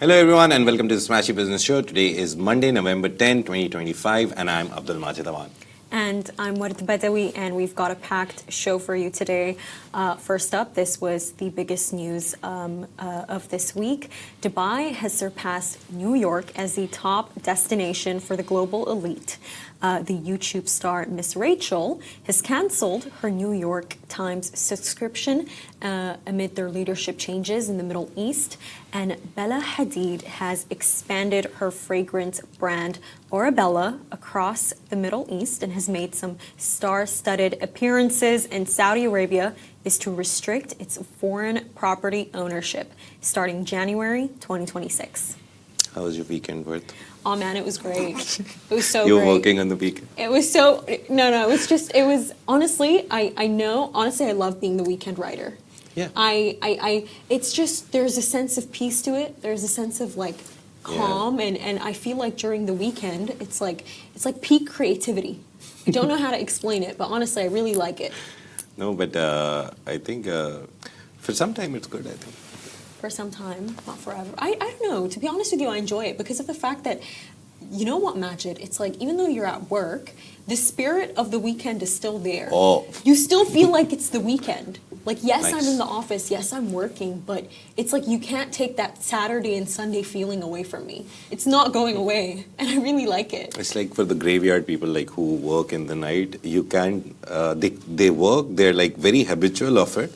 Hello everyone and welcome to the Smashi Business Show. Today is Monday, November 10, 2025 and I'm Abdul Majid Awan. And I'm Warid Badawi, and we've got a packed show for you today. First up, this was the biggest news of this week. Dubai has surpassed New York as the top destination for the global elite. The YouTube star Miss Rachel has canceled her New York Times subscription amid their leadership changes in the Middle East. And Bella Hadid has expanded her fragrance brand Ôrebella across the Middle East and has made some star-studded appearances in Saudi Arabia is to restrict its foreign property ownership starting January 2026. How was your weekend, Worth? Oh man, it was great. It was so You great. were working on the weekend? It was so, no, it was, honestly, I love being the weekend writer. Yeah. It's just, there's a sense of peace to it. There's a sense of like calm, and I feel like during the weekend, it's like peak creativity. I don't know how to explain it, but honestly, I really like it. No, but I think for some time it's good, I think. For some time, not forever. I don't know. To be honest with you, I enjoy it because of the fact that, you know what, Majid? It's like, even though you're at work, the spirit of the weekend is still there. Oh. You still feel like it's the weekend. Like, yes, Nice. I'm in the office, yes, I'm working, but it's like you can't take that Saturday and Sunday feeling away from me. It's not going away, and I really like it. It's like for the graveyard people like who work in the night, you can't, they work, they're like very habitual of it,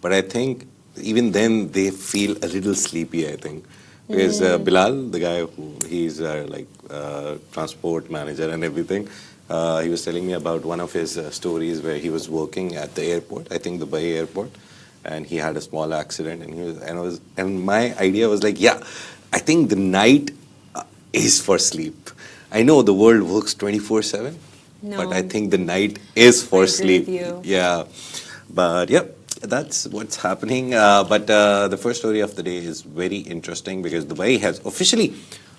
but I think even then they feel a little sleepy, I think. Because Bilal, the guy who, he's transport manager and everything, he was telling me about one of his stories where he was working at the airport, I think Dubai airport, and he had a small accident, and my idea was like, yeah, I think the night is for sleep. I know the world works 24/7, but I think the night is for sleep. With you. Yeah, but yep. That's what's happening. But the first story of the day is very interesting because Dubai has officially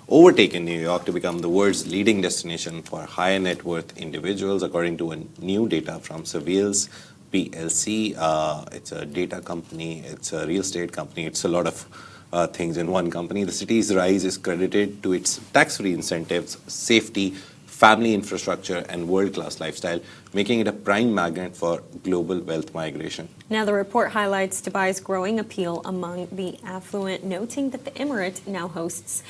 overtaken New York to become the world's leading destination for high net worth individuals, according to a new data from Surveils PLC. It's a data company, it's a real estate company, it's a lot of things in one company. The city's rise is credited to its tax-free incentives, safety, family infrastructure, and world-class lifestyle, making it a prime magnet for global wealth migration. Now, the report highlights Dubai's growing appeal among the affluent, noting that the Emirate now hosts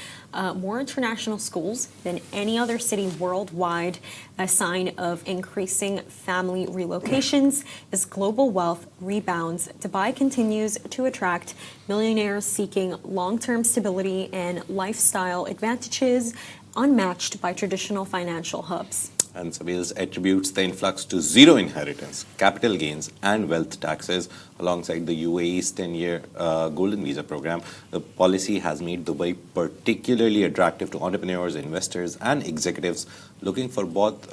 more international schools than any other city worldwide, a sign of increasing family relocations. As global wealth rebounds, Dubai continues to attract millionaires seeking long-term stability and lifestyle advantages unmatched by traditional financial hubs. And Surveils attributes the influx to zero inheritance, capital gains, and wealth taxes, alongside the UAE's 10-year Golden Visa program. The policy has made Dubai particularly attractive to entrepreneurs, investors, and executives looking for both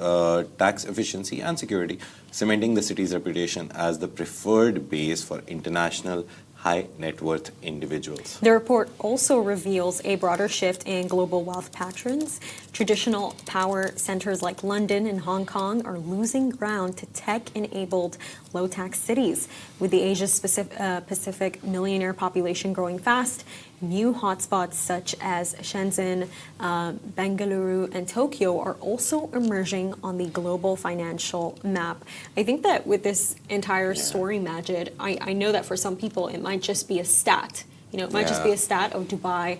tax efficiency and security, cementing the city's reputation as the preferred base for international high net worth individuals. The report also reveals a broader shift in global wealth patterns. Traditional power centers like London and Hong Kong are losing ground to tech-enabled low-tax cities. With the Asia-Pacific millionaire population growing fast, new hotspots such as Shenzhen, Bengaluru, and Tokyo are also emerging on the global financial map. I think that with this entire story, Majid, I know that for some people it might just be a stat. You know, it might just be a stat of Dubai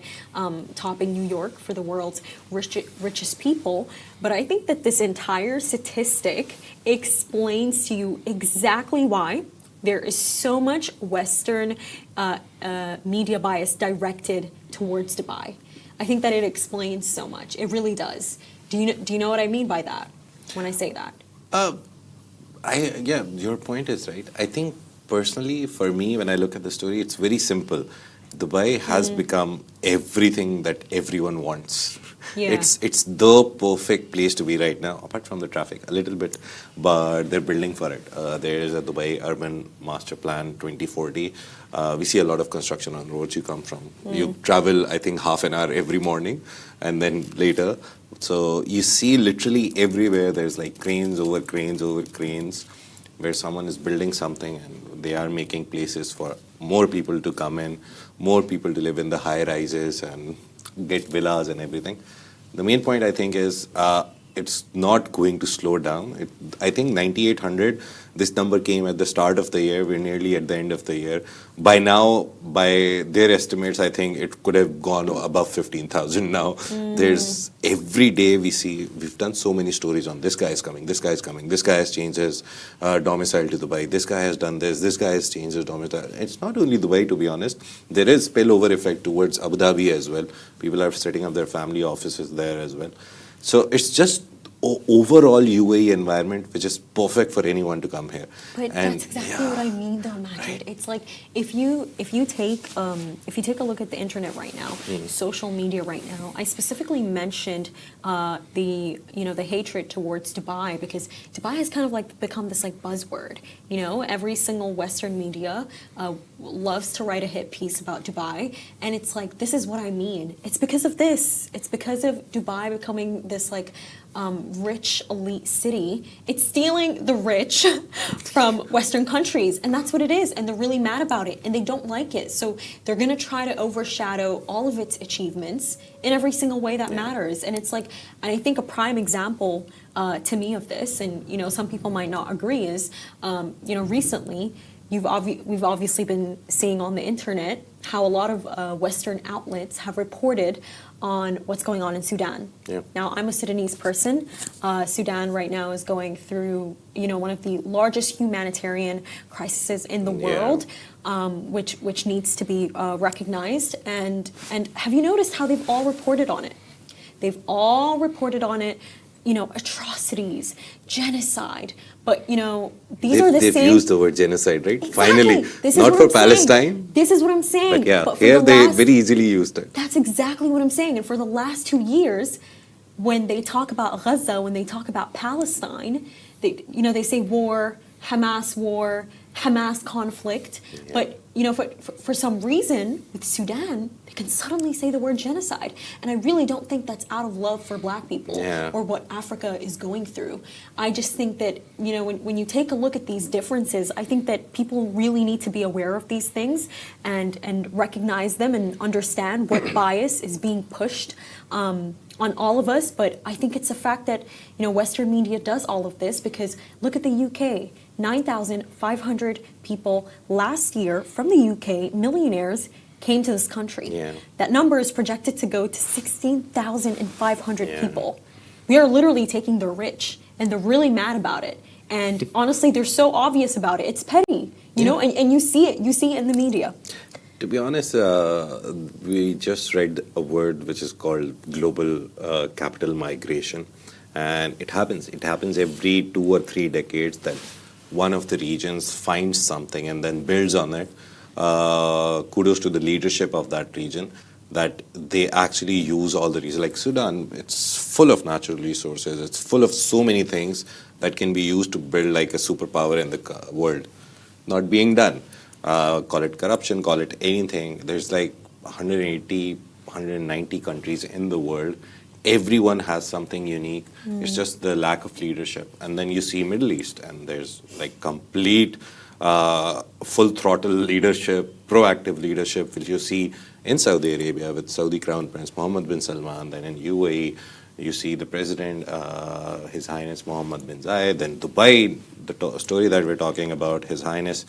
topping New York for the world's richest people. But I think that this entire statistic explains to you exactly why there is so much Western media bias directed towards Dubai. I think that it explains so much. It really does. Do you know what I mean by that when I say that? Yeah, your point is right. I think personally, for me, when I look at the story, it's very simple. Dubai has become everything that everyone wants. Yeah. It's the perfect place to be right now, apart from the traffic a little bit, but they're building for it. There is a Dubai Urban Master Plan 2040. We see a lot of construction on roads you come from. You travel, I think, half an hour every morning, and then later. So you see literally everywhere there's like cranes over cranes over cranes, where someone is building something and they are making places for more people to come in, more people to live in the high rises, and get villas and everything. The main point, I think, is it's not going to slow down. I think 9,800, this number came at the start of the year. We're nearly at the end of the year. By now, by their estimates, I think it could have gone above 15,000 now. There's every day we've done so many stories on this guy is coming, this guy is coming, this guy has changed his domicile to Dubai, this guy has done this guy has changed his domicile. It's not only Dubai, to be honest. There is spillover effect towards Abu Dhabi as well. People are setting up their family offices there as well. So it's just overall UAE environment which is perfect for anyone to come here. But that's exactly what I mean, though, Majid. Right. It's like if you take a look at the internet right now, social media right now. I specifically mentioned the hatred towards Dubai because Dubai has kind of like become this like buzzword. Every single Western media loves to write a hit piece about Dubai, and it's like, this is what I mean. It's because of this. It's because of Dubai becoming this like rich elite city. It's stealing the rich from Western countries, and that's what it is, and they're really mad about it, and they don't like it, so they're going to try to overshadow all of its achievements in every single way that matters. And it's like, and I think a prime example to me of this, and some people might not agree, is recently we've obviously been seeing on the internet how a lot of Western outlets have reported on what's going on in Sudan. Yeah. Now, I'm a Sudanese person. Sudan right now is going through, one of the largest humanitarian crises in the world, which needs to be recognized. And have you noticed how they've all reported on it? They've all reported on it. Atrocities, genocide. But, these are the same... They've used the word genocide, right? Exactly. Finally. Not for Palestine. This is what I'm saying. But yeah, But for here the they last- very easily used it. That's exactly what I'm saying. And for the last 2 years, when they talk about Gaza, when they talk about Palestine, they say war, Hamas conflict. Yeah. But, for some reason, with Sudan, they can suddenly say the word genocide. And I really don't think that's out of love for black people or what Africa is going through. I just think that, when you take a look at these differences, I think that people really need to be aware of these things and recognize them and understand what bias is being pushed on all of us. But I think it's a fact that, Western media does all of this because look at the UK. 9,500 people last year from the UK, millionaires, came to this country. Yeah. That number is projected to go to 16,500 people. We are literally taking the rich, and they're really mad about it. And honestly, they're so obvious about it. It's petty, and you see it. You see it in the media. To be honest, we just read a word which is called global capital migration. And it happens. It happens every 2 or 3 decades that one of the regions finds something and then builds on it. Kudos to the leadership of that region that they actually use all the resources. Like Sudan, it's full of natural resources. It's full of so many things that can be used to build like a superpower in the world. Not being done. Call it corruption, call it anything. There's like 180, 190 countries in the world. Everyone has something unique. It's just the lack of leadership. And then you see Middle East, and there's like complete full throttle leadership, proactive leadership, which you see in Saudi Arabia with Saudi Crown Prince Mohammed bin Salman. Then in UAE, you see the president, His Highness Mohammed bin Zayed. Then Dubai, the story that we're talking about, His Highness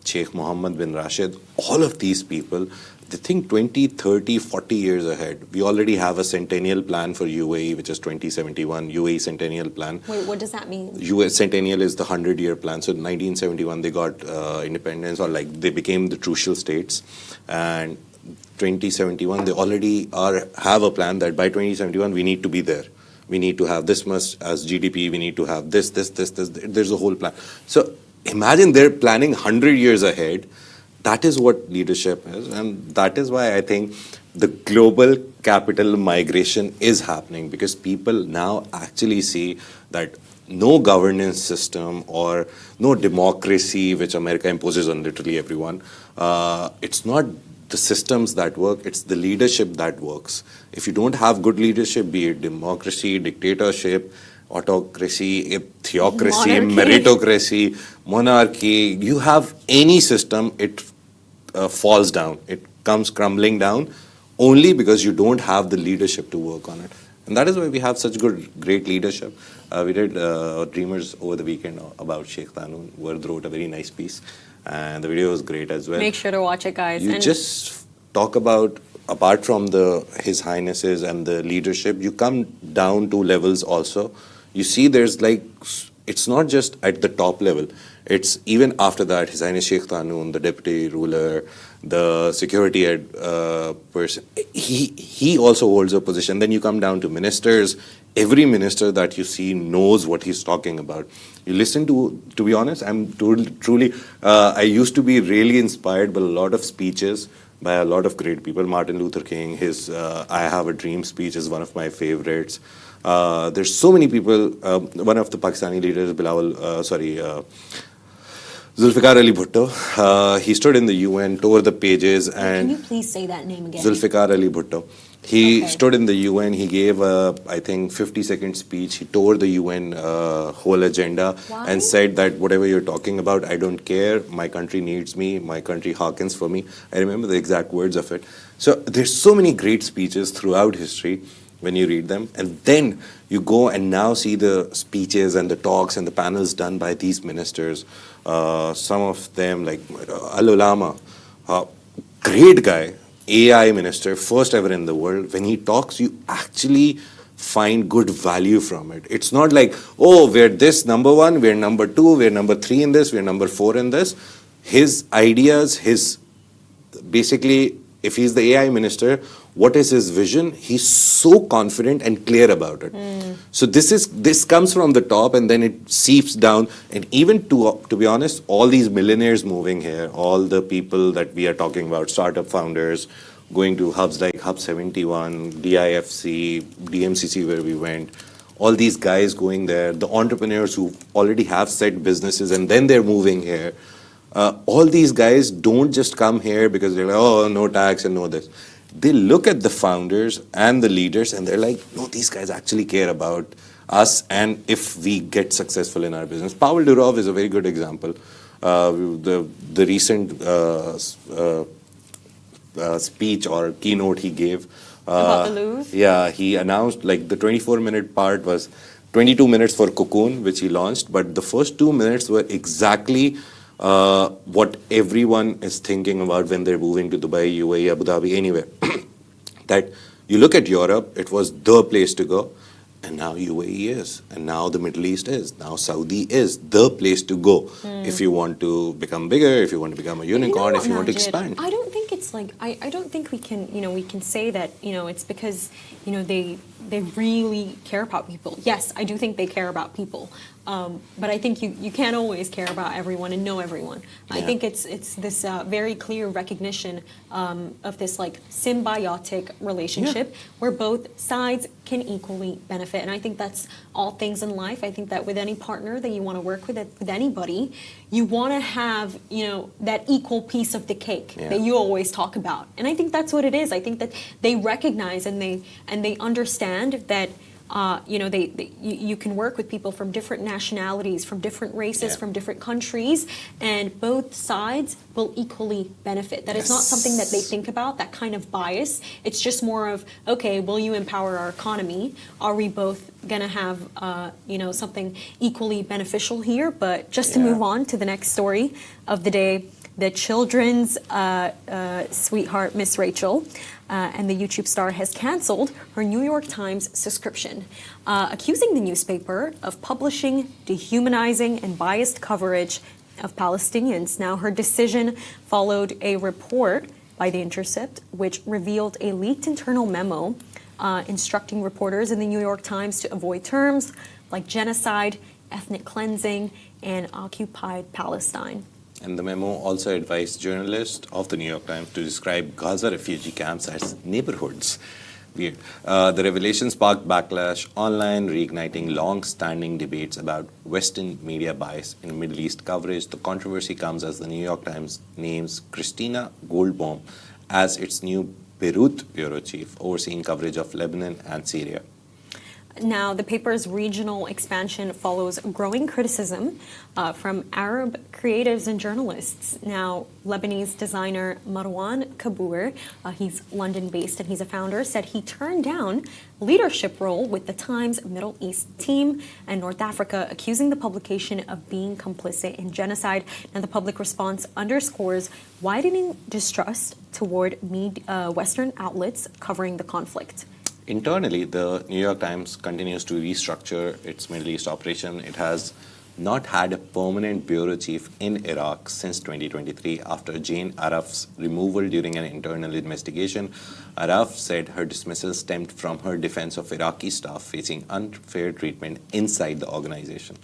Sheikh Mohammed bin Rashid. All of these people, they think 20, 30, 40 years ahead. We already have a centennial plan for UAE, which is 2071, UAE centennial plan. Wait, what does that mean? US centennial is the 100-year plan. So in 1971, they got independence, or like they became the trucial states. And 2071, they already have a plan that by 2071, we need to be there. We need to have this much as GDP. We need to have this. There's a whole plan. So imagine they're planning 100 years ahead. That is what leadership is, and that is why I think the global capital migration is happening, because people now actually see that no governance system or no democracy, which America imposes on literally everyone, it's not the systems that work, it's the leadership that works. If you don't have good leadership, be it democracy, dictatorship, autocracy, theocracy, meritocracy, monarchy, you have any system, it falls down. It comes crumbling down only because you don't have the leadership to work on it. And that is why we have such great leadership. We did Dreamers over the weekend about Sheikh Tanoon. Ward wrote a very nice piece, and the video was great as well. Make sure to watch it, guys. You just talk about, apart from His Highnesses and the leadership, you come down to levels also. You see there's like, it's not just at the top level. It's even after that, His Highness Sheikh Tanoon, the deputy ruler, the security head person, he also holds a position. Then you come down to ministers. Every minister that you see knows what he's talking about. You listen to be honest, I'm truly, I used to be really inspired by a lot of speeches by a lot of great people. Martin Luther King, his I Have a Dream speech is one of my favorites. There's so many people. One of the Pakistani leaders, Zulfikar Ali Bhutto. He stood in the UN, tore the pages, and... Can you please say that name again? Zulfikar Ali Bhutto. He stood in the UN, he gave a, I think, 50-second speech. He tore the UN whole agenda and said that whatever you're talking about, I don't care. My country needs me. My country hearkens for me. I remember the exact words of it. So there's so many great speeches throughout history when you read them. And then you go and now see the speeches and the talks and the panels done by these ministers. Some of them, like Al-Ulama, great guy, AI minister, first ever in the world. When he talks, you actually find good value from it. It's not like, oh, we're this number one, we're number two, we're number three in this, we're number four in this. His ideas, basically, if he's the AI minister, what is his vision? He's so confident and clear about it. So this comes from the top and then it seeps down. And even to be honest, all these millionaires moving here, all the people that we are talking about, startup founders, going to hubs like Hub 71, DIFC, DMCC where we went, all these guys going there, the entrepreneurs who already have set businesses and then they're moving here. All these guys don't just come here because they're like, oh, no tax and no this. They look at the founders and the leaders and they're like, no, these guys actually care about us and if we get successful in our business. Pavel Durov is a very good example. The recent speech or keynote he gave. About the Louvre? Yeah, he announced like the 24-minute part was 22 minutes for Cocoon, which he launched, but the first 2 minutes were exactly what everyone is thinking about when they're moving to Dubai, UAE, Abu Dhabi, anywhere. That you look at Europe, it was the place to go, and now UAE is, and now the Middle East is, now Saudi is the place to go if you want to become bigger, if you want to become a unicorn, if you want to expand. I don't think it's like, I don't think we can, we can say that, it's because, they really care about people. Yes, I do think they care about people. But I think you can't always care about everyone and know everyone. Yeah. I think it's this very clear recognition of this like symbiotic relationship where both sides can equally benefit. And I think that's all things in life. I think that with any partner that you want to work with anybody, you want to have, that equal piece of the cake that you always talk about. And I think that's what it is. I think that they recognize and they understand that you can work with people from different nationalities, from different races, from different countries, and both sides will equally benefit. That is not something that they think about, that kind of bias. It's just more of, okay, will you empower our economy? Are we both going to have, something equally beneficial here? But just to move on to the next story of the day, the children's sweetheart, Miss Rachel, and the YouTube star has canceled her New York Times subscription, accusing the newspaper of publishing dehumanizing and biased coverage of Palestinians. Now, her decision followed a report by The Intercept, which revealed a leaked internal memo instructing reporters in the New York Times to avoid terms like genocide, ethnic cleansing, and occupied Palestine. And the memo also advised journalists of the New York Times to describe Gaza refugee camps as neighborhoods. Weird. The revelation sparked backlash online, reigniting long-standing debates about Western media bias in Middle East coverage. The controversy comes as the New York Times names Christina Goldbaum as its new Beirut bureau chief, overseeing coverage of Lebanon and Syria. Now, the paper's regional expansion follows growing criticism from Arab creatives and journalists. Now, Lebanese designer Marwan Kabour, he's London-based and he's a founder, said he turned down leadership role with the Times Middle East team and North Africa, accusing the publication of being complicit in genocide. Now, the public response underscores widening distrust toward Western outlets covering the conflict. Internally, the New York Times continues to restructure its Middle East operation. It has not had a permanent bureau chief in Iraq since 2023 after Jane Araf's removal during an internal investigation. Araf said her dismissal stemmed from her defense of Iraqi staff facing unfair treatment inside the organization.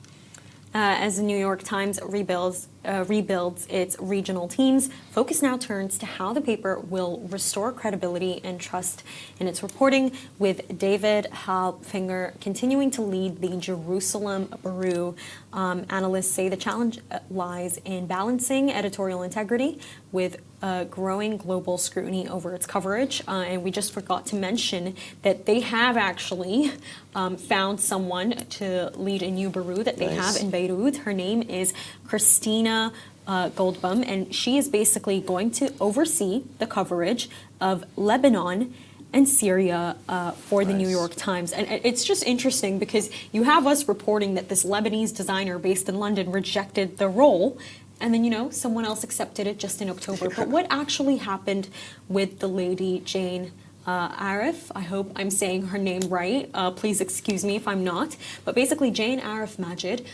As the New York Times rebuilds its regional teams, focus now turns to how the paper will restore credibility and trust in its reporting, with David Halbfinger continuing to lead the Jerusalem bureau. Analysts say the challenge lies in balancing editorial integrity with growing global scrutiny over its coverage. And we just forgot to mention that they have actually found someone to lead a new bureau that they have in Beirut. Her name is Christina Goldbaum, and she is basically going to oversee the coverage of Lebanon and Syria for the New York Times. And it's just interesting because you have us reporting that this Lebanese designer based in London rejected the role, and then, you know, someone else accepted it just in October. But what actually happened with the lady Jane Araf? I hope I'm saying her name right. Please excuse me if I'm not. But basically, Jane Araf Majid,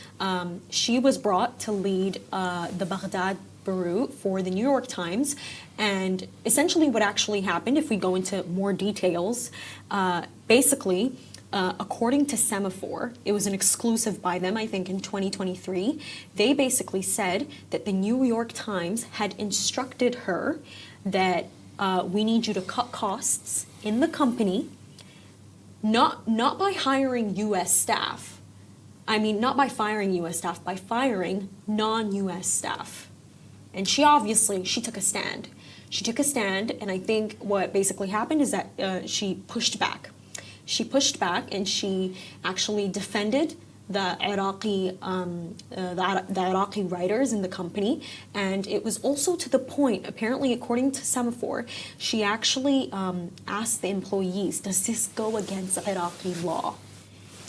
she was brought to lead the Baghdad bureau for the New York Times. And essentially what actually happened, if we go into more details, basically, according to Semaphore, it was an exclusive by them, I think, in 2023. They basically said that the New York Times had instructed her that we need you to cut costs in the company, not by hiring U.S. staff. I mean, not by firing U.S. staff, by firing non-U.S. staff. And she took a stand. She took a stand, and I think what basically happened is that she pushed back. She pushed back, and she actually defended the Iraqi writers in the company, and it was also to the point, apparently according to Semaphore, she actually asked the employees, does this go against Iraqi law?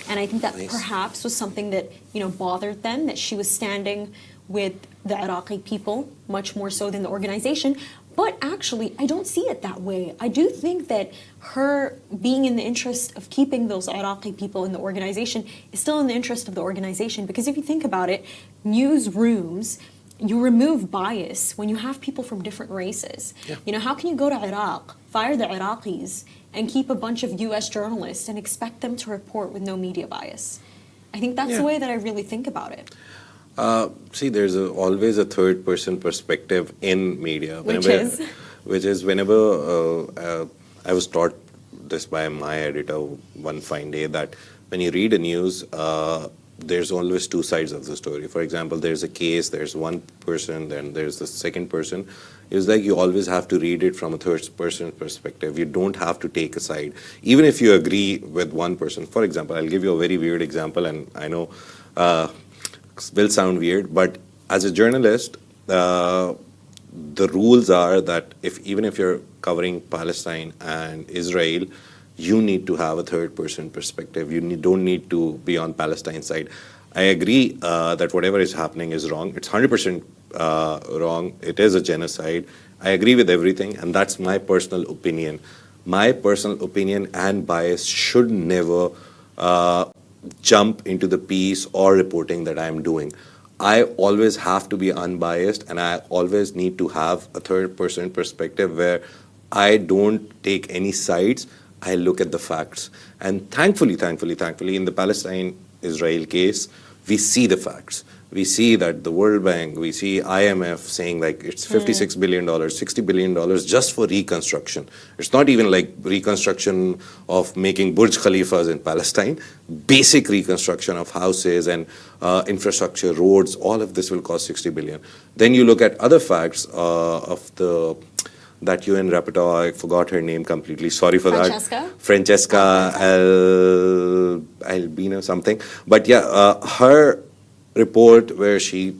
And I think that perhaps was something that, you know, bothered them, that she was standing with the Iraqi people much more so than the organization. But actually, I don't see it that way. I do think that her being in the interest of keeping those Iraqi people in the organization is still in the interest of the organization, because if you think about it, newsrooms, you remove bias when you have people from different races. Yeah. You know, how can you go to Iraq, fire the Iraqis, and keep a bunch of U.S. journalists and expect them to report with no media bias? I think that's the way that I really think about it. See, there's always a third-person perspective in media. Which is whenever I was taught this by my editor one fine day, that when you read a news, there's always two sides of the story. For example, there's a case, there's one person, then there's the second person. It's like you always have to read it from a third-person perspective. You don't have to take a side. Even if you agree with one person. For example, I'll give you a very weird example, and I know will sound weird, but as a journalist, the rules are that even if you're covering Palestine and Israel, you need to have a third-person perspective. You don't need to be on Palestine's side. I agree that whatever is happening is wrong. It's 100% wrong. It is a genocide. I agree with everything, and that's my personal opinion. My personal opinion and bias should never jump into the piece or reporting that I'm doing. I always have to be unbiased, and I always need to have a third-person perspective where I don't take any sides. I look at the facts. And thankfully, in the Palestine-Israel case, we see the facts. We see that the World Bank, we see IMF saying like it's $56 billion, $60 billion just for reconstruction. It's not even like reconstruction of making Burj Khalifas in Palestine. Basic reconstruction of houses and infrastructure, roads, all of this will cost $60 billion. Then you look at other facts of the that UN rapporteur, I forgot her name completely. Sorry for Francesca? that. Francesca Albino something. But yeah, her report where she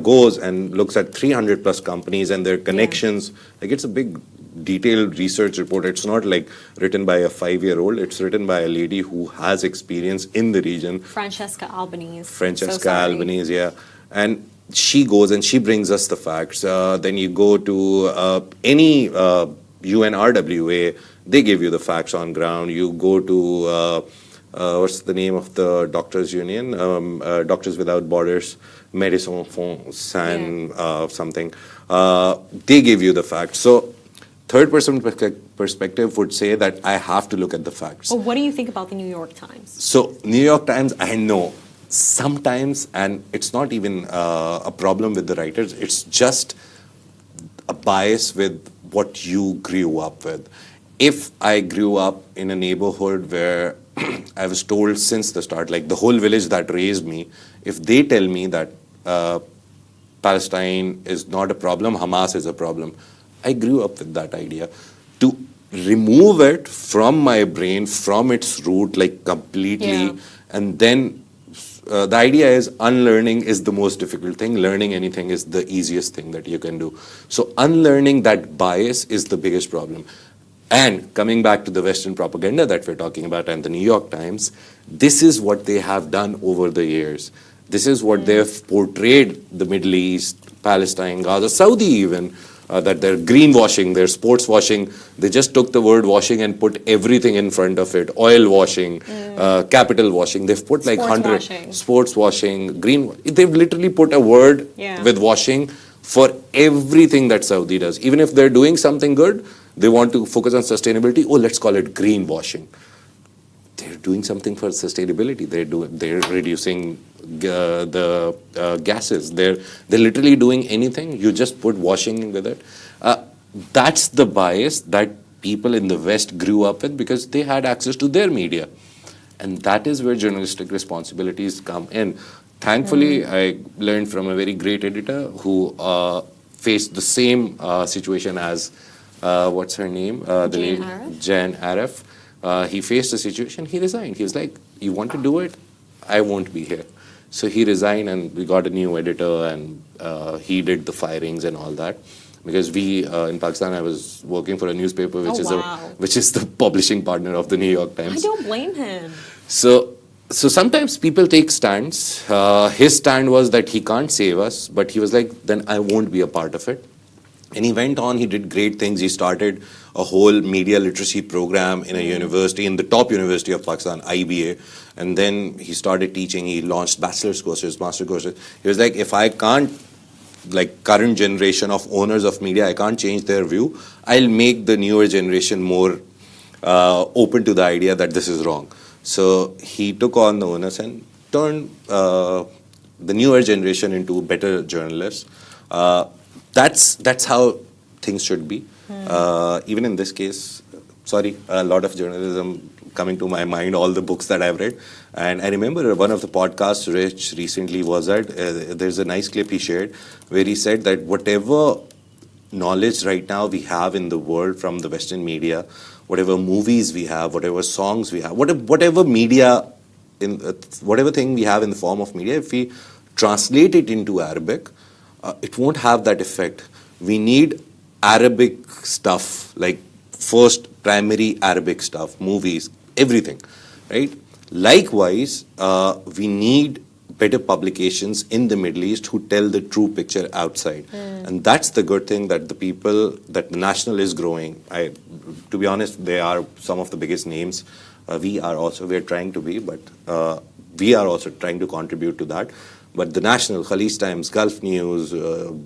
goes and looks at 300 plus companies and their connections. Like it's a big detailed research report. It's not like written by a 5-year-old. It's written by a lady who has experience in the region. Francesca Albanese. Francesca Albanese, yeah. And she goes and she brings us the facts. Then you go to any UNRWA, they give you the facts on ground. You go to what's the name of the doctors union? Doctors Without Borders, Médecins Sans something. They give you the facts. So third person perspective would say that I have to look at the facts. Well, what do you think about the New York Times? So New York Times, I know sometimes, and it's not even a problem with the writers, it's just a bias with what you grew up with. If I grew up in a neighborhood where I was told since the start, like the whole village that raised me, if they tell me that Palestine is not a problem, Hamas is a problem, I grew up with that idea. To remove it from my brain, from its root, like completely, and then the idea is unlearning is the most difficult thing. Learning anything is the easiest thing that you can do. So unlearning that bias is the biggest problem. And coming back to the Western propaganda that we're talking about and the New York Times, this is what they have done over the years. This is what they've portrayed the Middle East, Palestine, Gaza, Saudi even, that they're greenwashing, they're sports washing. They just took the word washing and put everything in front of it. Oil washing, capital washing. They've put like 100 sports washing, green. They've literally put a word with washing for everything that Saudi does. Even if they're doing something good, they want to focus on sustainability. Oh, let's call it green washing. They're doing something for sustainability. They're reducing the gases. They're literally doing anything. You just put washing with it. That's the bias that people in the West grew up with because they had access to their media, and that is where journalistic responsibilities come in. Thankfully, I learned from a very great editor who faced the same situation as what's her name? Jan Aref. He faced a situation, he resigned. He was like, you want to do it? I won't be here. So he resigned and we got a new editor and he did the firings and all that. Because we, in Pakistan, I was working for a newspaper which is the publishing partner of the New York Times. I don't blame him. So sometimes people take stands. His stand was that he can't save us, but he was like, then I won't be a part of it. And he went on, he did great things. He started a whole media literacy program in a university, in the top university of Pakistan, IBA. And then he started teaching, he launched bachelor's courses, master courses. He was like, if I can't, like current generation of owners of media, I can't change their view, I'll make the newer generation more open to the idea that this is wrong. So he took on the onus and turned the newer generation into better journalists. That's how things should be. Even in this case, sorry, a lot of journalism coming to my mind, all the books that I've read. And I remember one of the podcasts Rich recently was at, there's a nice clip he shared where he said that whatever knowledge right now we have in the world from the Western media, whatever movies we have, whatever songs we have, whatever media, whatever thing we have in the form of media, if we translate it into Arabic, it won't have that effect. We need Arabic stuff, like first primary Arabic stuff, movies, everything, right? Likewise, we need better publications in the Middle East who tell the true picture outside. And that's the good thing that that the National is growing. To be honest, they are some of the biggest names. We're trying to be, but we are also trying to contribute to that. But the National, Khalij Times, Gulf News,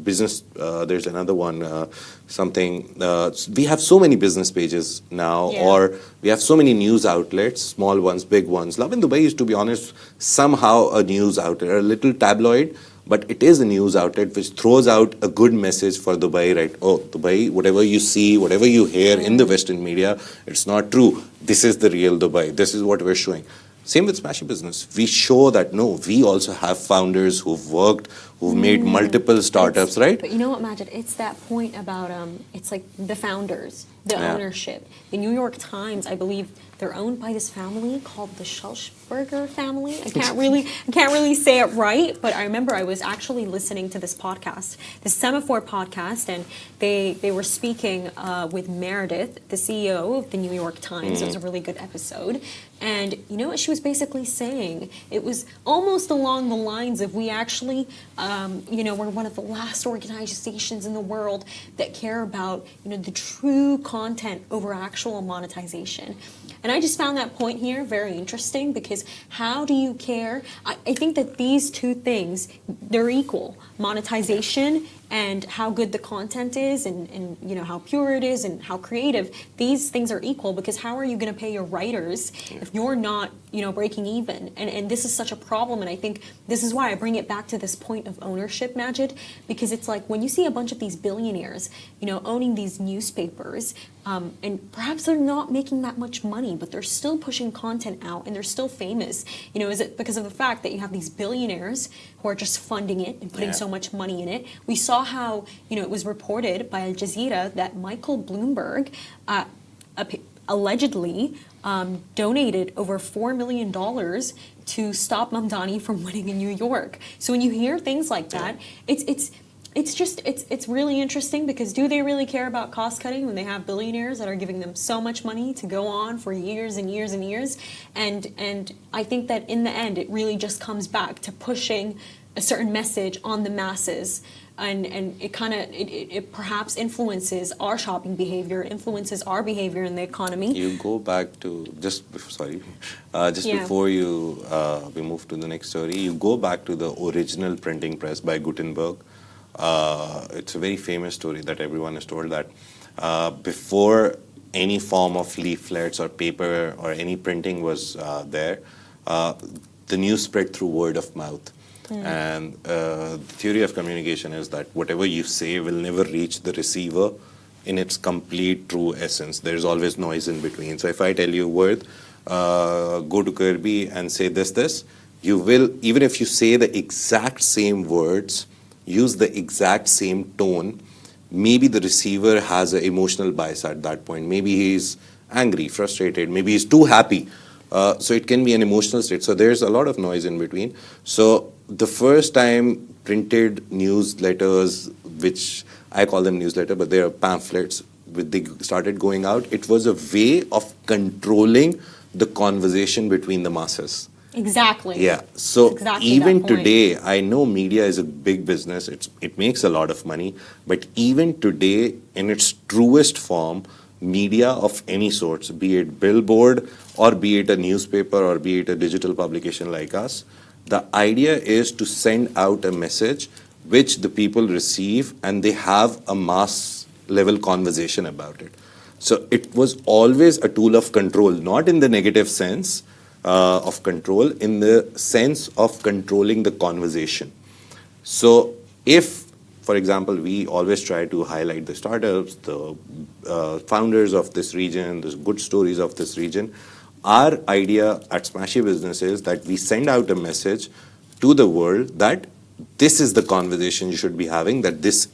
Business, there's another one, we have so many business pages now, or we have so many news outlets, small ones, big ones. Love in Dubai is, to be honest, somehow a news outlet, a little tabloid, but it is a news outlet which throws out a good message for Dubai, right? Oh, Dubai, whatever you see, whatever you hear in the Western media, it's not true. This is the real Dubai. This is what we're showing. Same with Smashi Business. We show that, no, we also have founders who've worked, who've made multiple startups, right? But you know what, Majid? It's that point about it's like the founders, the Yeah. ownership. The New York Times, I believe, they're owned by this family called the Schultzberger family. I can't really say it right, but I remember I was actually listening to this podcast, the Semaphore podcast, and they were speaking with Meredith, the CEO of the New York Times. It was a really good episode. And you know what she was basically saying? It was almost along the lines of we actually, we're one of the last organizations in the world that care about, the true content over actual monetization. And I just found that point here very interesting because how do you care? I think that these two things, they're equal. Monetization and how good the content is and how pure it is and how creative, these things are equal because how are you going to pay your writers if you're not breaking even? And this is such a problem, and I think this is why I bring it back to this point of ownership, Majid, because it's like when you see a bunch of these billionaires owning these newspapers, and perhaps they're not making that much money, but they're still pushing content out and they're still famous. Is it because of the fact that you have these billionaires who are just funding it and putting so much money in it? We saw how, it was reported by Al Jazeera that Michael Bloomberg allegedly donated over $4 million to stop Mamdani from winning in New York. So when you hear things like that, it's really interesting because do they really care about cost cutting when they have billionaires that are giving them so much money to go on for years and years and years? And I think that in the end, it really just comes back to pushing a certain message on the masses. And it perhaps influences our shopping behavior, influences our behavior in the economy. You go back to before we move to the next story. You go back to the original printing press by Gutenberg. It's a very famous story that everyone is told that before any form of leaflets or paper or any printing was there, the news spread through word of mouth. And the theory of communication is that whatever you say will never reach the receiver in its complete true essence. There's always noise in between. So if I tell you a word, go to Kirby and say this, you will, even if you say the exact same words, use the exact same tone, maybe the receiver has an emotional bias at that point. Maybe he's angry, frustrated, maybe he's too happy. So it can be an emotional state. So there's a lot of noise in between. So the first time printed newsletters, which I call them newsletter, but they are pamphlets, they started going out, it was a way of controlling the conversation between the masses. Exactly. Yeah. So exactly even today, I know media is a big business. It makes a lot of money. But even today, in its truest form, media of any sorts, be it billboard or be it a newspaper or be it a digital publication like us, the idea is to send out a message which the people receive and they have a mass level conversation about it. So it was always a tool of control, not in the negative sense of control, in the sense of controlling the conversation. So if, for example, we always try to highlight the startups, the founders of this region, the good stories of this region, our idea at Smashi Business is that we send out a message to the world that this is the conversation you should be having, that this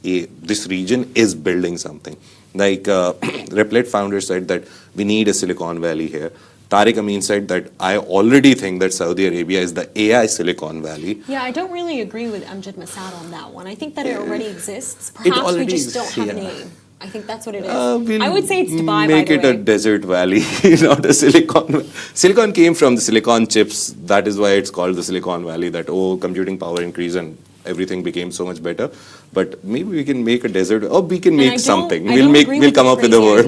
region is building something. Like Replit founder said that we need a Silicon Valley here. Tariq Amin said that I already think that Saudi Arabia is the AI Silicon Valley. Yeah, I don't really agree with Amjad Masad on that one. I think that it already exists. Perhaps we just don't have a name. I think that's what it is. I would say it's Dubai, make by the it a desert valley, not a Silicon. Silicon came from the silicon chips. That is why it's called the Silicon Valley. That computing power increased and everything became so much better. But maybe we can make a desert, or we can make something. We'll come up with a word.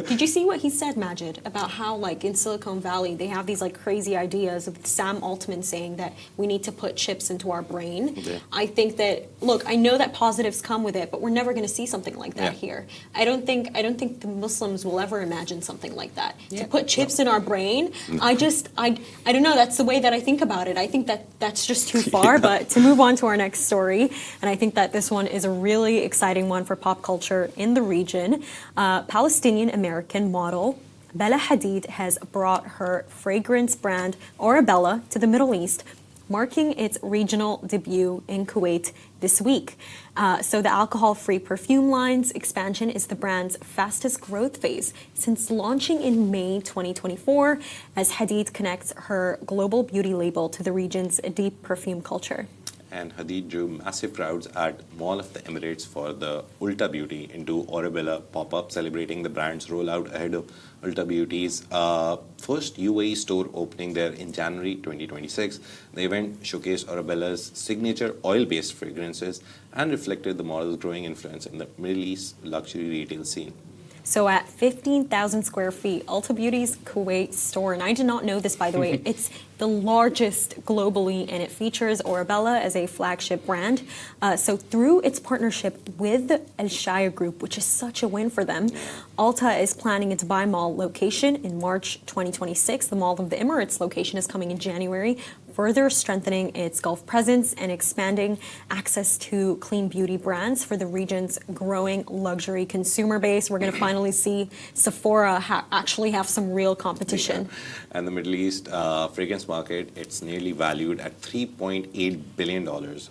Did you see what he said, Majid, about how like in Silicon Valley they have these like crazy ideas of Sam Altman saying that we need to put chips into our brain? Yeah. I think that, look, I know that positives come with it, but we're never going to see something like that here. I don't think the Muslims will ever imagine something like that. To put chips in our brain, I don't know, that's the way that I think about it. I think that that's just too far, but to move on to our next story, and I think that this one is a really exciting one for pop culture in the region. Palestinian-American model Ôrebella Hadid has brought her fragrance brand Ôrebella to the Middle East marking its regional debut in Kuwait this week. So the alcohol-free perfume line's expansion is the brand's fastest growth phase since launching in May 2024, as Hadid connects her global beauty label to the region's deep perfume culture. And Hadid drew massive crowds at Mall of the Emirates for the Ulta Beauty into Ôrebella pop-up, celebrating the brand's rollout ahead of Ulta Beauty's first UAE store opening there in January 2026. The event showcased Ôrebella's signature oil-based fragrances and reflected the model's growing influence in the Middle East luxury retail scene. So at 15,000 square feet, Ulta Beauty's Kuwait store, and I did not know this, by the way, it's the largest globally, and it features Ôrebella as a flagship brand. So through its partnership with the Al Shaya Group, which is such a win for them, Ulta is planning its Dubai Mall location in March 2026. The Mall of the Emirates location is coming in January, further strengthening its Gulf presence and expanding access to clean beauty brands for the region's growing luxury consumer base. We're going to finally see Sephora actually have some real competition. Yeah. And the Middle East fragrance market, it's nearly valued at $3.8 billion,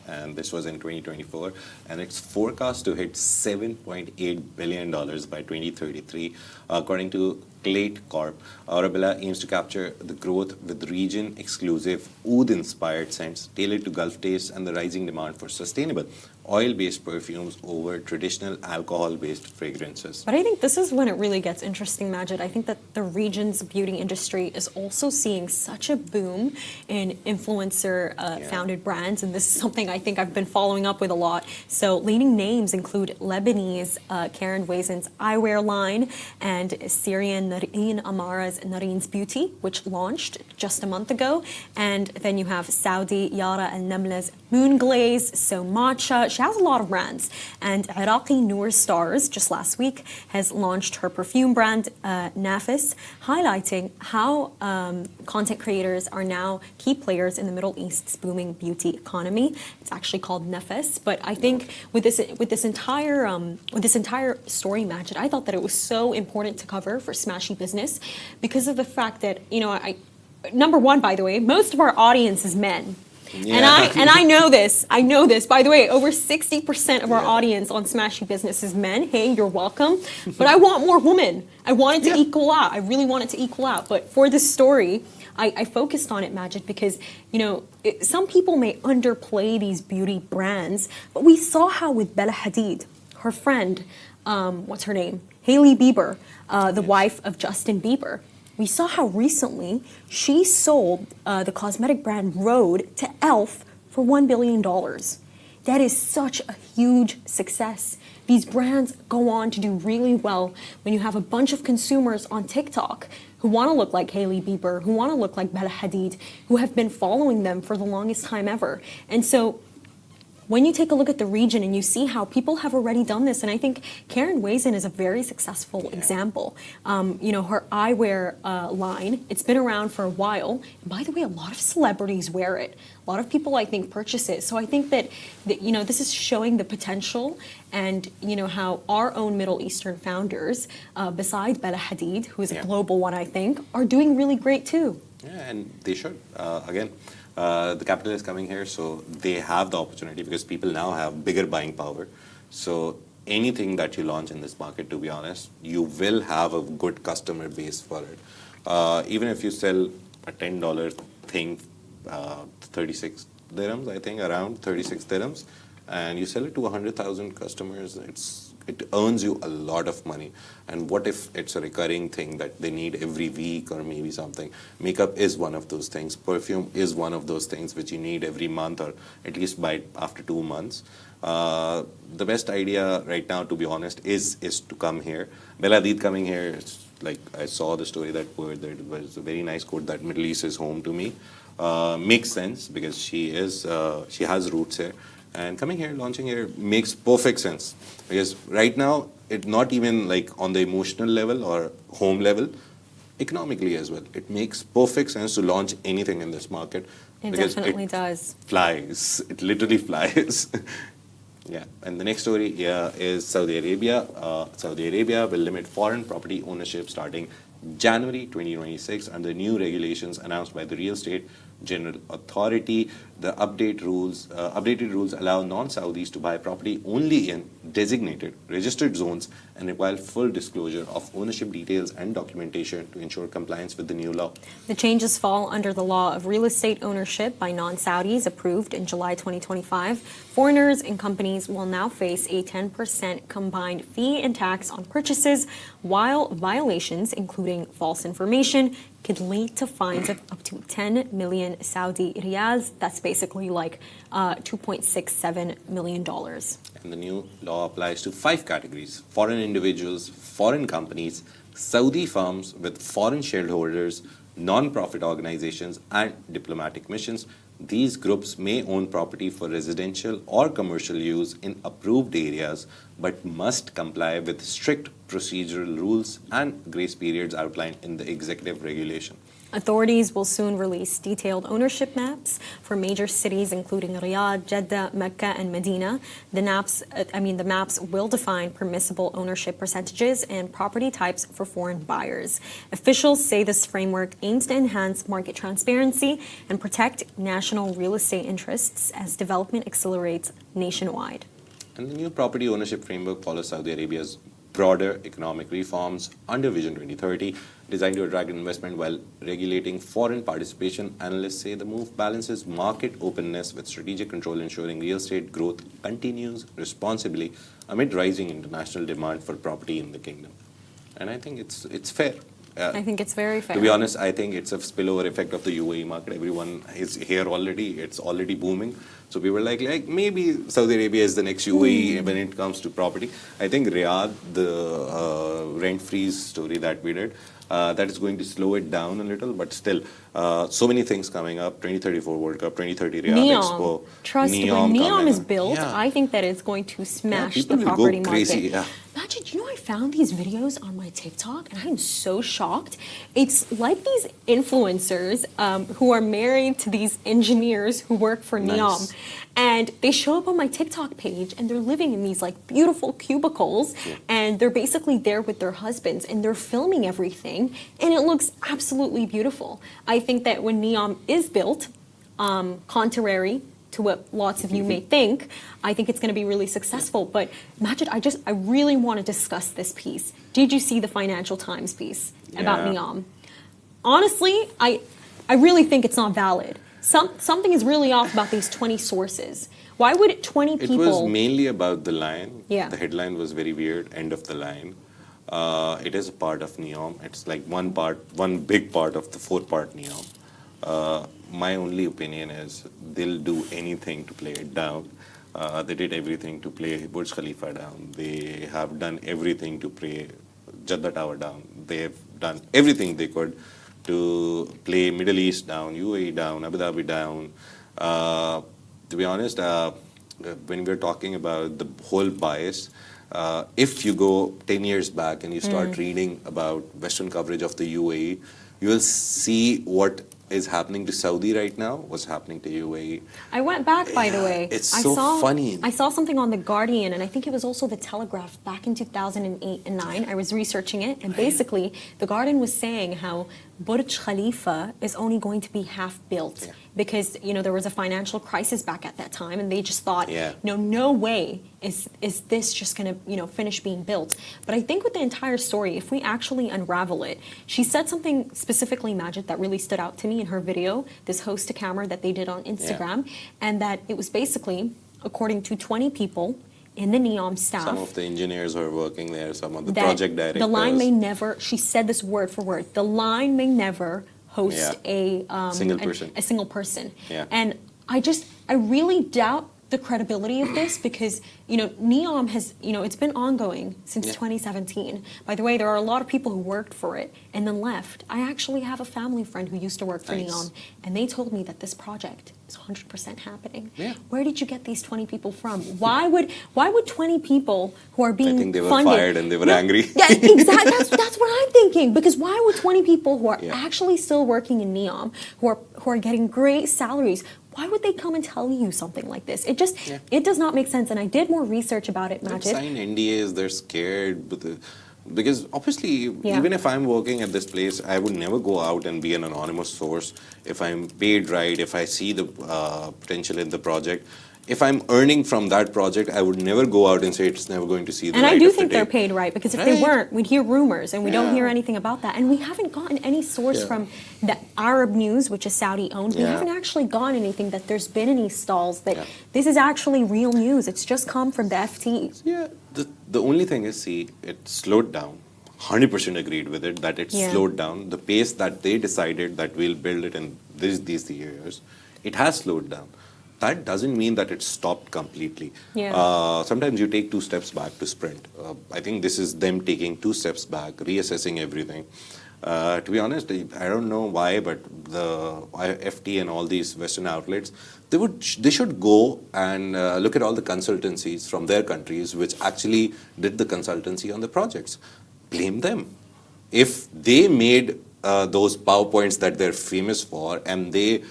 and this was in 2024, and it's forecast to hit $7.8 billion by 2033, according to Clayt Corp. Ôrebella aims to capture the growth with region-exclusive oud-inspired scents tailored to Gulf tastes and the rising demand for sustainable oil-based perfumes over traditional alcohol-based fragrances. But I think this is when it really gets interesting, Majid. I think that the region's beauty industry is also seeing such a boom in influencer-founded brands, and this is something I think I've been following up with a lot. So leading names include Lebanese Karen Wazen's eyewear line and Syrian Nareen Amara's Nareen's Beauty, which launched just a month ago. And then you have Saudi Yara Al Namla's Moon Glaze, So Matcha. She has a lot of brands. And Iraqi Noor Stars, just last week, has launched her perfume brand, Nafis, highlighting how content creators are now key players in the Middle East's booming beauty economy. It's actually called Nafis. But I think with this entire story, Majid, I thought that it was so important to cover for Smashi Business because of the fact that, number one, by the way, most of our audience is men. Yeah. And I know this. By the way, over 60% of our audience on Smashi Business is men. Hey, you're welcome. But I want more women. I want it to equal out. I really want it to equal out. But for this story, I focused on it, Majid, because, some people may underplay these beauty brands, but we saw how with Bella Hadid, her friend, what's her name? Hailey Bieber, the wife of Justin Bieber. We saw how recently she sold the cosmetic brand Rhode to e.l.f. for $1 billion. That is such a huge success. These brands go on to do really well when you have a bunch of consumers on TikTok who want to look like Hailey Bieber, who want to look like Bella Hadid, who have been following them for the longest time ever. And so when you take a look at the region and you see how people have already done this, and I think Karen Wazen is a very successful example. Her eyewear line, it's been around for a while. And by the way, a lot of celebrities wear it. A lot of people, I think, purchase it. So I think that this is showing the potential and, how our own Middle Eastern founders, besides Bella Hadid, who is a global one, I think, are doing really great too. Yeah, and they should. The capital is coming here, so they have the opportunity because people now have bigger buying power. So anything that you launch in this market, to be honest, you will have a good customer base for it. Even if you sell a $10 thing, 36 dirhams, I think, around 36 dirhams, and you sell it to 100,000 customers, it earns you a lot of money. And what if it's a recurring thing that they need every week or maybe something? Makeup is one of those things. Perfume is one of those things which you need every month or at least after 2 months. The best idea right now, to be honest, is to come here. Bella Hadid coming here, like I saw the story that it was a very nice quote that Middle East is home to me. Makes sense because she has roots here. And coming here, launching here makes perfect sense because right now, it's not even like on the emotional level or home level, economically as well. It makes perfect sense to launch anything in this market. It definitely does. Flies. It literally flies. Yeah. And the next story here is Saudi Arabia. Saudi Arabia will limit foreign property ownership starting January 2026 under new regulations announced by the Real Estate general authority. The updated rules allow non-Saudis to buy property only in designated, registered zones and require full disclosure of ownership details and documentation to ensure compliance with the new law. The changes fall under the law of real estate ownership by non-Saudis approved in July 2025. Foreigners and companies will now face a 10% combined fee and tax on purchases, while violations, including false information, could lead to fines of up to 10 million Saudi riyals. That's basically like $2.67 million. And the new law applies to 5 categories: foreign individuals, foreign companies, Saudi firms with foreign shareholders, non-profit organizations, and diplomatic missions. These groups may own property for residential or commercial use in approved areas, but must comply with strict procedural rules and grace periods outlined in the executive regulation. Authorities will soon release detailed ownership maps for major cities, including Riyadh, Jeddah, Mecca, and Medina. The maps will define permissible ownership percentages and property types for foreign buyers. Officials say this framework aims to enhance market transparency and protect national real estate interests as development accelerates nationwide. And the new property ownership framework follows Saudi Arabia's broader economic reforms under Vision 2030, designed to attract investment while regulating foreign participation. Analysts say the move balances market openness with strategic control, ensuring real estate growth continues responsibly amid rising international demand for property in the kingdom. And I think it's fair. I think it's very fair. To be honest, I think it's a spillover effect of the UAE market. Everyone is here already. It's already booming. So we were like maybe Saudi Arabia is the next UAE when it comes to property. I think Riyadh, the rent freeze story that we did, that is going to slow it down a little, but still, so many things coming up. 2034 World Cup, 2030 Riyadh Expo. Trust me, when NEOM is built, I think that it's going to smash the property crazy, market. Imagine, I found these videos on my TikTok, and I'm so shocked. It's like these influencers who are married to these engineers who work for NEOM. And they show up on my TikTok page, and they're living in these beautiful cubicles, and they're basically there with their husbands, and they're filming everything, and it looks absolutely beautiful. I think that when NEOM is built, contrary to what lots of you may think, I think it's going to be really successful. But Majid, I really want to discuss this piece. Did you see the Financial Times piece about NEOM? Honestly, I really think it's not valid. Something is really off about these 20 sources. Why would 20 people... It was mainly about the line. Yeah. The headline was very weird, end of the line. It is a part of NEOM. It's like one big part of the 4-part NEOM. My only opinion is they'll do anything to play it down. They did everything to play Burj Khalifa down. They have done everything to play Jeddah Tower down. They've done everything they could to play Middle East down, UAE down, Abu Dhabi down. To be honest, when we're talking about the whole bias, if you go 10 years back and you start reading about Western coverage of the UAE, you will see what is happening to Saudi right now, what's happening to UAE. I went back, by the way. It's so funny. I saw something on The Guardian, and I think it was also The Telegraph back in 2008 and 9. I was researching it, and basically, The Guardian was saying how Burj Khalifa is only going to be half built because, there was a financial crisis back at that time, and they just thought, no way is this just going to, finish being built. But I think with the entire story, if we actually unravel it, she said something specifically, Majid, that really stood out to me in her video, this host to camera that they did on Instagram, and that it was basically, according to 20 people in the NEOM staff. Some of the engineers who are working there, some of the project directors. The line may never, she said this word for word, the line may never host a single person. Yeah. And I really doubt the credibility of this because, NEOM has, it's been ongoing since 2017. By the way, there are a lot of people who worked for it and then left. I actually have a family friend who used to work for NEOM, and they told me that this project is 100% happening. Yeah. Where did you get these 20 people from? Why would 20 people who are being I think they were funded, fired and they were angry. Yeah, exactly. That's what I'm thinking. Because why would 20 people who are actually still working in NEOM, who are getting great salaries, why would they come and tell you something like this? It just, it does not make sense. And I did more research about it, Majid. They've signed NDAs, they're scared. But Because obviously, Yeah. even if I'm working at this place, I would never go out and be an anonymous source. If I'm paid right, if I see the potential in the project, if I'm earning from that project, I would never go out and say it's never going to see the And light I do of the think they're day. paid right, because if they Right. weren't, we'd hear rumors, and we don't hear Yeah. anything about that. And we haven't gotten any source Yeah. from the Arab News, which is Saudi owned. We Yeah. haven't actually gotten anything that there's been any stalls, that Yeah. this is actually real news. It's just come from the FT. Yeah, the only thing is, see, it slowed down. 100% agreed with it that it Yeah. slowed down. The pace that they decided that we'll build it in these years, it has slowed down. That doesn't mean that it stopped completely. Yeah. Sometimes you take 2 steps back to sprint. I think this is them taking 2 steps back, reassessing everything. To be honest, I don't know why, but the FT and all these Western outlets, they should go and look at all the consultancies from their countries which actually did the consultancy on the projects. Blame them. If they made those PowerPoints that they're famous for, and they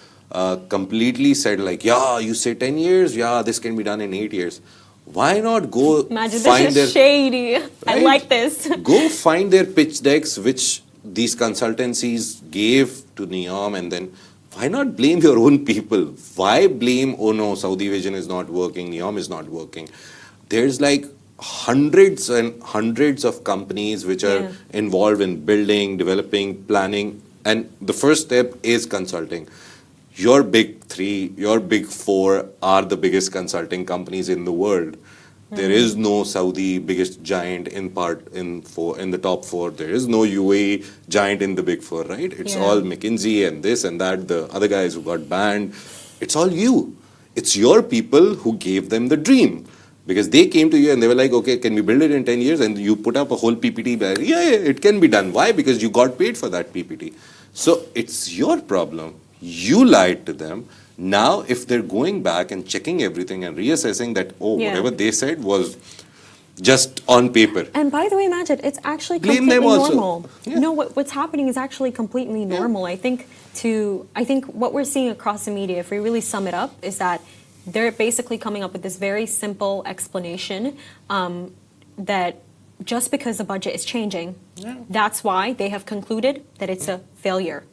completely said like, yeah, you say 10 years, yeah, this can be done in 8 years. Why not go Imagine find this their is shady. I Right? like this. Go find their pitch decks, which these consultancies gave to NEOM, and then why not blame your own people? Why blame, oh no, Saudi Vision is not working, NEOM is not working? There's like hundreds and hundreds of companies which are Yeah. involved in building, developing, planning, and the first step is consulting. Your big 3, your big 4 are the biggest consulting companies in the world. There is no Saudi biggest giant in the top 4. There is no UAE giant in the big 4, right? It's Yeah. all McKinsey and this and that, the other guys who got banned. It's all you. It's your people who gave them the dream. Because they came to you and they were like, okay, can we build it in 10 years? And you put up a whole PPT. Yeah, it can be done. Why? Because you got paid for that PPT. So it's your problem. You lied to them. Now, if they're going back and checking everything and reassessing that, oh, Yeah. whatever they said was just on paper. And by the way, Majid, it's actually Blame completely them also. normal. Yeah. No, what's happening is actually completely normal. I think what we're seeing across the media, if we really sum it up, is that they're basically coming up with this very simple explanation that just because the budget is changing, that's why they have concluded that it's a failure.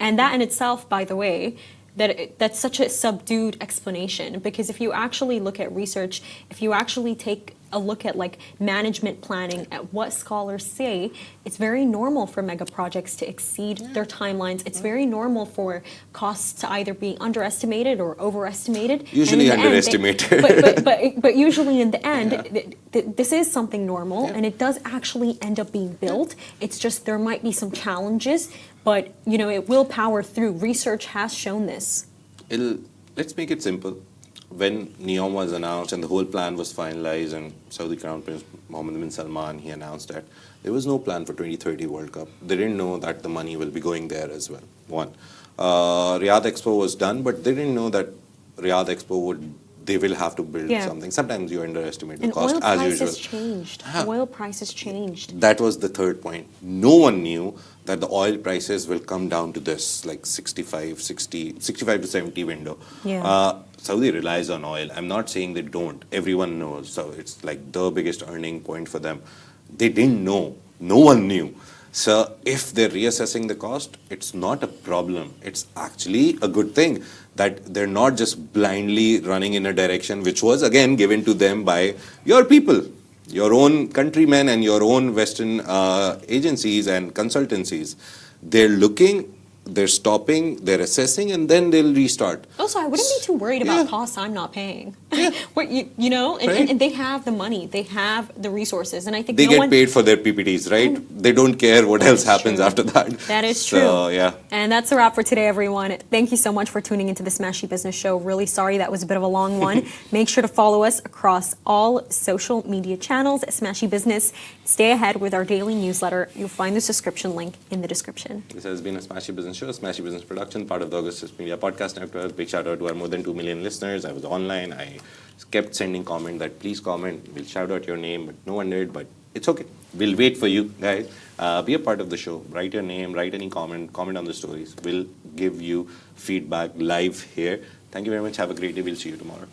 And that in itself, by the way, that's such a subdued explanation, because if you actually look at research, if you actually take a look at like management planning, at what scholars say, it's very normal for mega projects to exceed their timelines. It's very normal for costs to either be underestimated or overestimated. Usually And in the end, underestimated. but usually in the end, this is something normal, and it does actually end up being built. It's just there might be some challenges, but it will power through. Research has shown this. Let's make it simple. When NEOM was announced and the whole plan was finalized, and Saudi Crown Prince Mohammed bin Salman, he announced that there was no plan for 2030 World Cup. They didn't know that the money will be going there as well. One, Riyadh Expo was done, but they didn't know that Riyadh Expo they will have to build something. Sometimes you underestimate the And cost oil as prices usual. changed. Yeah. Oil prices changed. That was the third point. No one knew that the oil prices will come down to this, like 65 to 70 window. Yeah. Saudi relies on oil. I'm not saying they don't. Everyone knows. So it's like the biggest earning point for them. They didn't know. No one knew. So if they're reassessing the cost, it's not a problem. It's actually a good thing that they're not just blindly running in a direction which was again given to them by your people, your own countrymen and your own Western agencies and consultancies. They're looking, they're stopping, they're assessing, and then they'll restart. Also, I wouldn't be too worried about costs I'm not paying. Yeah. Right. And they have the money, they have the resources, and I think They no get one, paid for their PPTs, right? They don't care what else is happens true. after that. That is So, true. yeah. And that's a wrap for today, everyone. Thank you so much for tuning into the Smashi Business Show. Really sorry that was a bit of a long one. Make sure to follow us across all social media channels at Smashi Business. Stay ahead with our daily newsletter. You'll find the subscription link in the description. This has been a Smashi Business Show, Smashi Business Production, part of the Augustus Media Podcast Network. Big shout out to our more than 2 million listeners. I was online. I kept sending comment that please comment. We'll shout out your name, but no one did. But it's okay. We'll wait for you guys. Be a part of the show. Write your name. Write any comment. Comment on the stories. We'll give you feedback live here. Thank you very much. Have a great day. We'll see you tomorrow.